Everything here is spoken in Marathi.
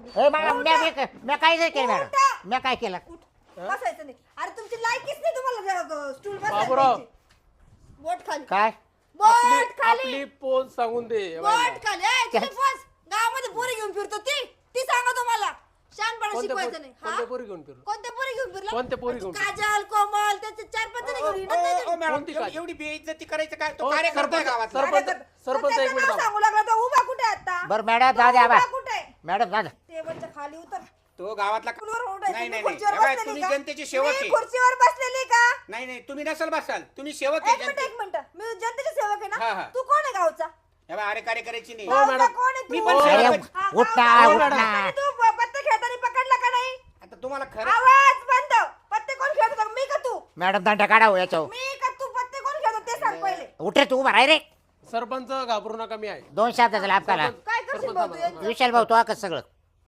ए मी काय नाही केलं मॅडम मी काय केलं बसायचं नाही. अरे तुमची लायकीच नाही तुम्हाला स्टूल बाबूराव. बसायची. बोट खाली. काय बोट खाली. आपली पोच सांगून दे बोट खाली. ए, तुझी पोच गावामध्ये पोरी घेऊन फिरतो ती सांगा तुम्हाला. शहाणपणा शिकवायचं नाही. हा? कोणत्या पोरी घेऊन फिरू कोणत्या पोरी घेऊन फिरला? कोणत्या पोरी घेऊन काजल, कोमल, त्याचे 4-5 जण घेऊन हिंडत नाही तुम्ही. मॅडम कोणती काय? एवढी बेइज्जती करायचं काय तो हो, कार्यकर्ता आहे गावातला. सरपंच तर सरपंच एक त्याचं मिनिट नाव थांबा. सांगू लागला तर उभा कुठे आहे आता? बरं मॅडम दादा उभा आबा कुठे आहे? मॅडम दादा टेबलच्या खाली उतर. तो गावातला टेबलवर उठायचं. नाही मी नाही खुर्चीवर नाही बघा, बसलेली तुम्ही का? जनतेचे सेवक मी आहे. खुर्चीवर बसलेली का? नाही नाही तुम्ही नसल बसाल तुम्ही सेवक आहे एक मिनिट जनते- एक मिनिट. मी जनतेचे सेवक आहे हा, ना. हा. तू कोण आहे गावचा? हे बघा, अरे कार्य करायची नाही हो, गावचा मॅडम. कोण आहे मी तू? पण अरे सेवक आहे. हा, उठ ना गावचा उठ कोण ना आहे? तू पत्ते खेळताना पकडला का नाही? आता तुम्हाला खरं आवाज बंद. पत्ते कोण खेळत होता? मी का तू? मॅडम दांड्या काढा हो याच्यावर मी का तू? पत्ते कोण खेळत होता ते सांग पहिले. उठ रे तू उभा राह रे सरपंच घाबरू नका मी आहे 2 शब्दाचा लाभ काला सरपंच- काय करशील सरपंच भाऊ तू थांबा. यांचं? विशाल भाऊ तो आकच सगळं